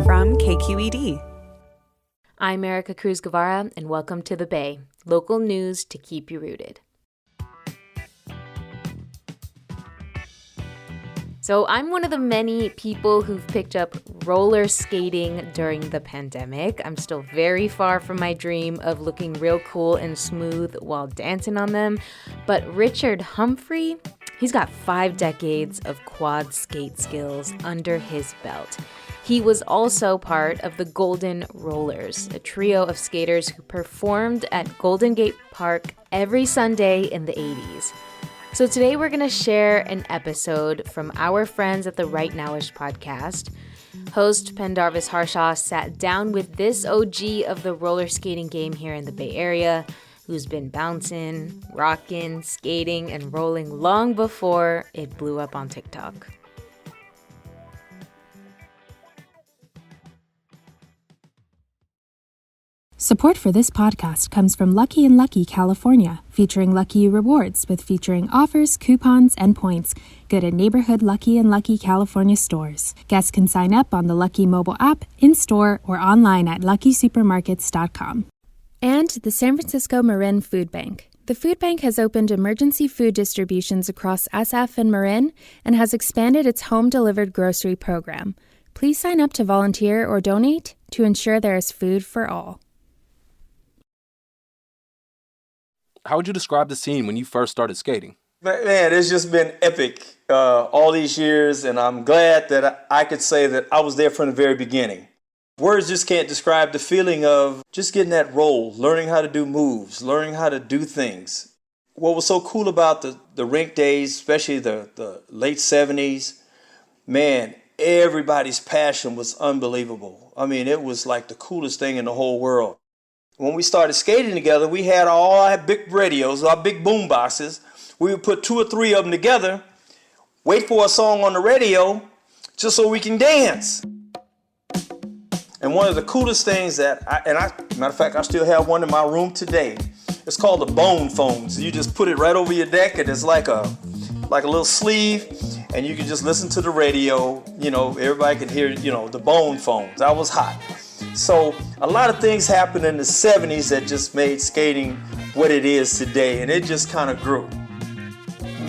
from KQED. I'm Erica Cruz Guevara, and welcome to The Bay, local news to keep you rooted. So I'm one of the many people who've picked up roller skating during the pandemic. I'm still very far from my dream of looking real cool and smooth while dancing on them. But Richard Humphrey, he's got 5 decades of quad skate skills under his belt. He was also part of the Golden Rollers, a trio of skaters who performed at Golden Gate Park every Sunday in the 80s. So today we're going to share an episode from our friends at the Right Nowish podcast. Host Pendarvis Harshaw sat down with this OG of the roller skating game here in the Bay Area, who's been bouncing, rocking, skating, and rolling long before it blew up on TikTok. Support for this podcast comes from Lucky & Lucky California, featuring Lucky Rewards with featuring offers, coupons, and points. Good at neighborhood Lucky & Lucky California stores. Guests can sign up on the Lucky mobile app, in-store, or online at luckysupermarkets.com. And the San Francisco Marin Food Bank. The food bank has opened emergency food distributions across SF and Marin and has expanded its home-delivered grocery program. Please sign up to volunteer or donate to ensure there is food for all. How would you describe the scene when you first started skating? Man, it's just been epic all these years, and I'm glad that I could say that I was there from the very beginning. Words just can't describe the feeling of just getting that roll, learning how to do moves, learning how to do things. What was so cool about the rink days, especially the late 70s, man, everybody's passion was unbelievable. I mean, it was like the coolest thing in the whole world. When we started skating together, we had all our big radios, our big boom boxes. We would put 2 or 3 of them together, wait for a song on the radio, just so we can dance. And one of the coolest things matter of fact, I still have one in my room today. It's called the bone phones. You just put it right over your neck, and it's like a little sleeve, and you can just listen to the radio. You know, everybody can hear, the bone phones. That was hot. So a lot of things happened in the 70s that just made skating what it is today, and it just kind of grew.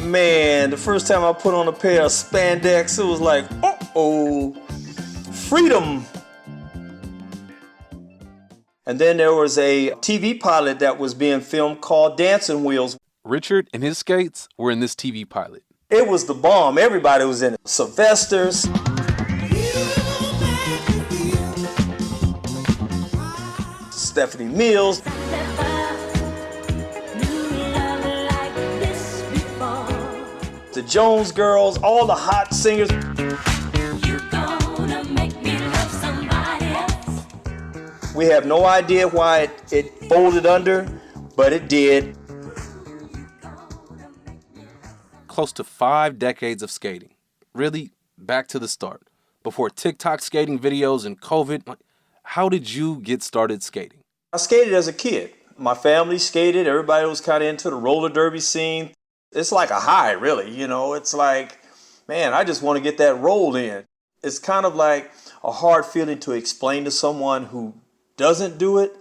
Man, the first time I put on a pair of spandex, it was like, uh-oh, freedom. And then there was a TV pilot that was being filmed called Dancing Wheels. Richard and his skates were in this TV pilot. It was the bomb. Everybody was in it. Sylvester's. Stephanie Mills. The Jones Girls, all the hot singers. We have no idea why it folded under, but it did. Close to 5 decades of skating. Really, back to the start. Before TikTok skating videos and COVID, how did you get started skating? I skated as a kid. My family skated. Everybody was kind of into the roller derby scene. It's like a high, really. It's like, man, I just want to get that roll in. It's kind of like a hard feeling to explain to someone who doesn't do it.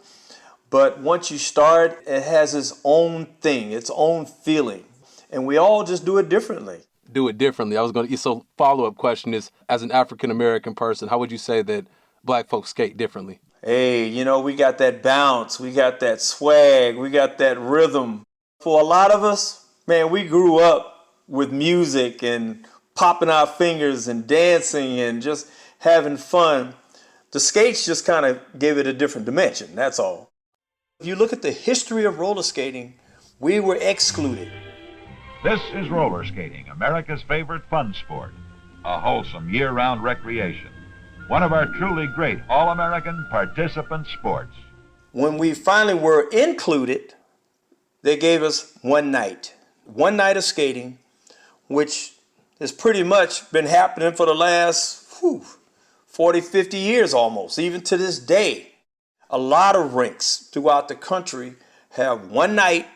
But once you start, it has its own thing, its own feeling. And we all just do it differently. Do it differently. So follow-up question is, as an African-American person, how would you say that Black folks skate differently? Hey, we got that bounce, we got that swag, we got that rhythm. For a lot of us, man, we grew up with music and popping our fingers and dancing and just having fun. The skates just kind of gave it a different dimension, that's all. If you look at the history of roller skating, we were excluded. This is roller skating, America's favorite fun sport, a wholesome year-round recreation. One of our truly great all-American participant sports. When we finally were included, they gave us one night of skating, which has pretty much been happening for the last 40, 50 years almost, even to this day. A lot of rinks throughout the country have one night.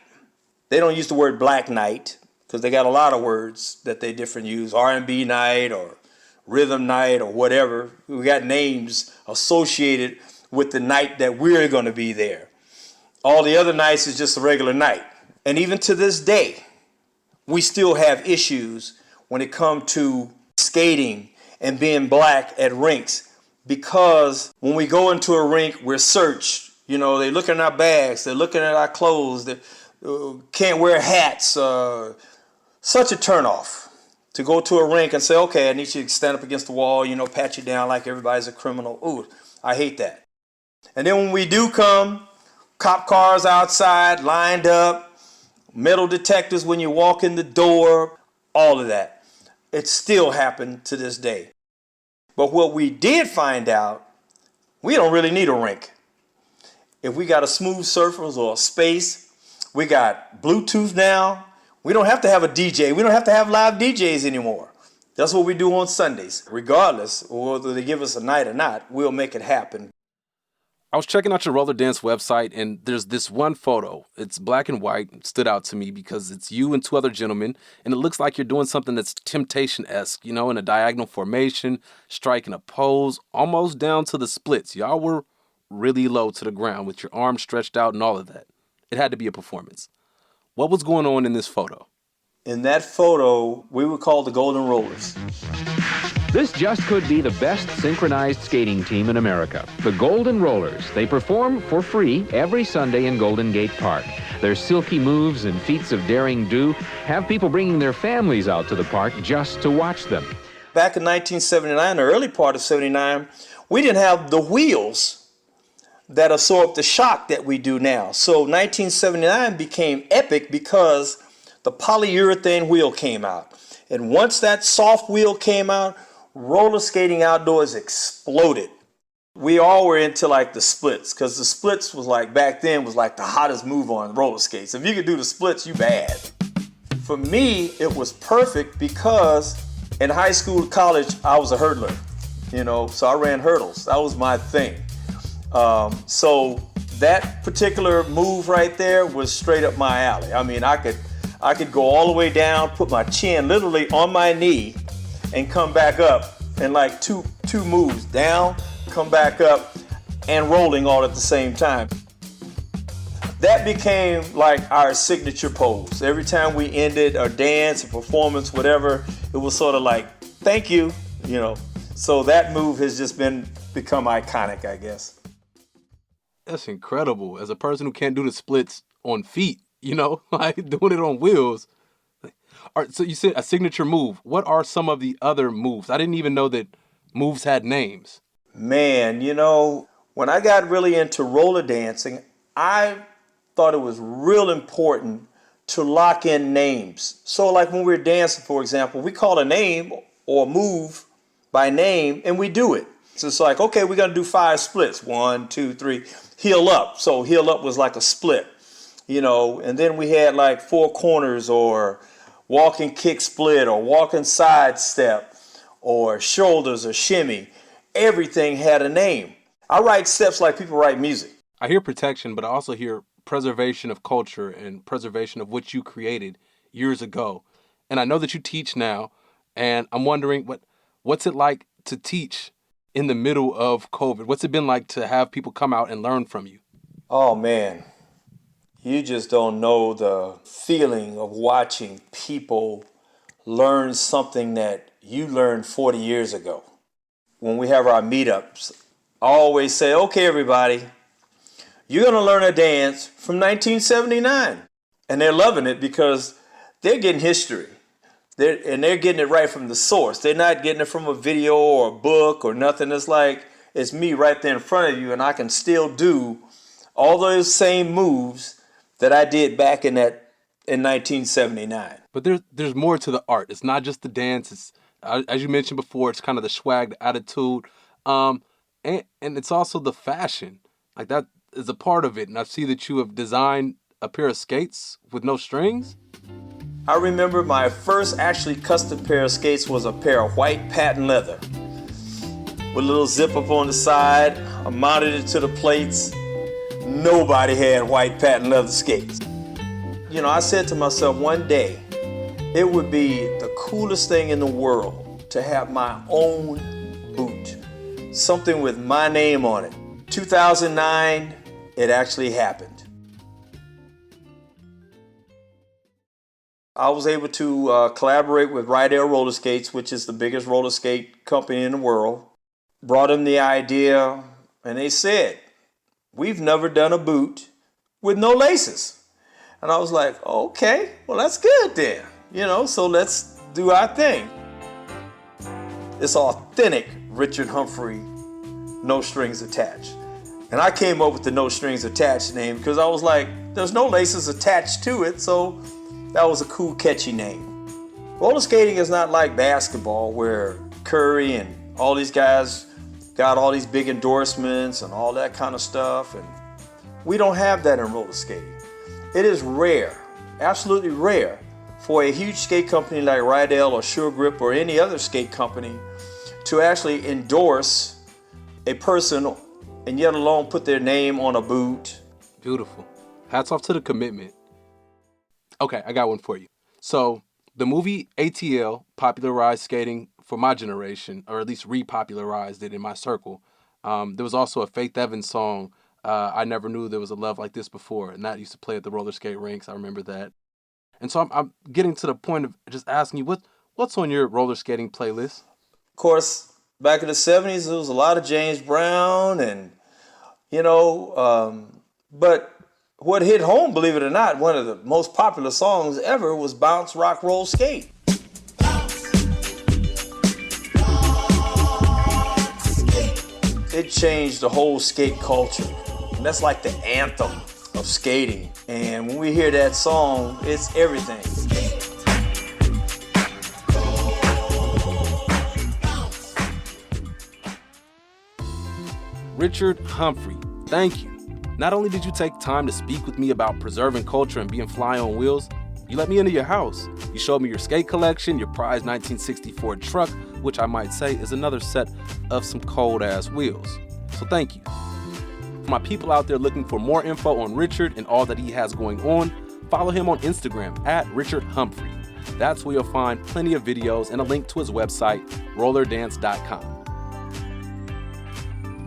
They don't use the word black night because they got a lot of words that they different use, R&B night or rhythm night or whatever. We got names associated with the night that we're going to be there. All the other nights is just a regular night. And even to this day, we still have issues when it comes to skating and being black at rinks, because when we go into a rink, we're searched. You know, they're looking at our bags, they're looking at our clothes, they can't wear hats. Such a turnoff to go to a rink and say, okay, I need you to stand up against the wall, you know, pat you down like everybody's a criminal. Ooh, I hate that. And then when we do come, cop cars outside, lined up, metal detectors when you walk in the door, all of that. It still happened to this day. But what we did find out, we don't really need a rink. If we got a smooth surface or a space, we got Bluetooth now. We don't have to have a DJ. We don't have to have live DJs anymore. That's what we do on Sundays. Regardless of whether they give us a night or not, we'll make it happen. I was checking out your roller dance website, and there's this one photo. It's black and white. It stood out to me because it's you and two other gentlemen, and it looks like you're doing something that's Temptation-esque, you know, in a diagonal formation, striking a pose, almost down to the splits. Y'all were really low to the ground with your arms stretched out and all of that. It had to be a performance. What was going on in this photo? In that photo, we were called the Golden Rollers. This just could be the best synchronized skating team in America. The Golden Rollers. They perform for free every Sunday in Golden Gate Park. Their silky moves and feats of daring do have people bringing their families out to the park just to watch them. Back in 1979, the early part of 79, we didn't have the wheels that absorb the shock that we do now. So 1979 became epic because the polyurethane wheel came out. And once that soft wheel came out, roller skating outdoors exploded. We all were into like the splits, because the splits was like, back then was like the hottest move on roller skates. If you could do the splits, you bad. For me, it was perfect because in high school, college, I was a hurdler, you know, so I ran hurdles. That was my thing. So that particular move right there was straight up my alley. I mean, I could go all the way down, put my chin literally on my knee, and come back up, and like two moves down, come back up, and rolling all at the same time. That became like our signature pose. Every time we ended a dance, a performance, whatever, it was sort of like, thank you, you know. So that move has just become iconic, I guess. That's incredible. As a person who can't do the splits on feet, you know, like doing it on wheels. All right, so you said a signature move. What are some of the other moves? I didn't even know that moves had names. Man, you know, when I got really into roller dancing, I thought it was real important to lock in names. So like when we're dancing, for example, we call a name or a move by name and we do it. So it's like, okay, we're going to do 5 splits. 1, 2, 3, heel up. So heel up was like a split, you know, and then we had like 4 corners or walking kick split or walking side step or shoulders or shimmy. Everything had a name. I write steps like people write music. I hear protection, but I also hear preservation of culture and preservation of what you created years ago. And I know that you teach now, and I'm wondering what's it like to teach in the middle of COVID? What's it been like to have people come out and learn from you? Oh man, you just don't know the feeling of watching people learn something that you learned 40 years ago. When we have our meetups, I always say, okay, everybody, you're going to learn a dance from 1979. And they're loving it because they're getting history. They're getting it right from the source. They're not getting it from a video or a book or nothing. It's like, it's me right there in front of you, and I can still do all those same moves that I did back in 1979. But there's more to the art. It's not just the dance. It's, as you mentioned before, it's kind of the swag, the attitude. And it's also the fashion. Like that is a part of it. And I see that you have designed a pair of skates with no strings. I remember my first actually custom pair of skates was a pair of white patent leather with a little zip up on the side. I mounted it to the plates. Nobody had white patent leather skates. You know, I said to myself one day, it would be the coolest thing in the world to have my own boot, something with my name on it. 2009, it actually happened. I was able to collaborate with Rydell Roller Skates, which is the biggest roller skate company in the world. Brought them the idea, and they said, we've never done a boot with no laces. And I was like, okay, well, that's good then. So let's do our thing. It's authentic Richard Humphrey, no strings attached. And I came up with the no strings attached name because I was like, there's no laces attached to it, so that was a cool, catchy name. Roller skating is not like basketball where Curry and all these guys got all these big endorsements and all that kind of stuff. And we don't have that in roller skating. It is rare, absolutely rare, for a huge skate company like Rydell or Sure Grip or any other skate company to actually endorse a person and yet alone put their name on a boot. Beautiful. Hats off to the commitment. Okay, I got one for you. So the movie ATL popularized skating for my generation, or at least repopularized it in my circle. There was also a Faith Evans song, I Never Knew There Was a Love Like This Before, and that used to play at the roller skate rinks. I remember that. And so I'm getting to the point of just asking you, what's on your roller skating playlist? Of course, back in the 70s, there was a lot of James Brown and, but what hit home, believe it or not, one of the most popular songs ever was Bounce, Rock, Roll, Skate. It changed the whole skate culture. And that's like the anthem of skating. And when we hear that song, it's everything. Richard Humphrey, thank you. Not only did you take time to speak with me about preserving culture and being fly on wheels, you let me into your house. You showed me your skate collection, your prized 1964 truck, which I might say is another set of some cold-ass wheels. So thank you. For my people out there looking for more info on Richard and all that he has going on, follow him on Instagram at Richard Humphrey. That's where you'll find plenty of videos and a link to his website, rollerdance.com.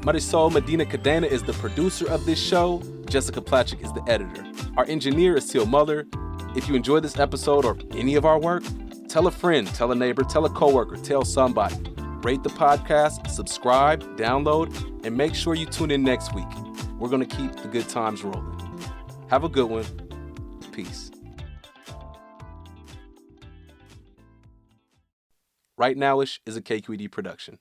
Marisol Medina Cadena is the producer of this show. Jessica Platchik is the editor. Our engineer is Teal Muller. If you enjoyed this episode or any of our work, tell a friend, tell a neighbor, tell a coworker, tell somebody. Rate the podcast, subscribe, download, and make sure you tune in next week. We're going to keep the good times rolling. Have a good one. Peace. Right Nowish is a KQED production.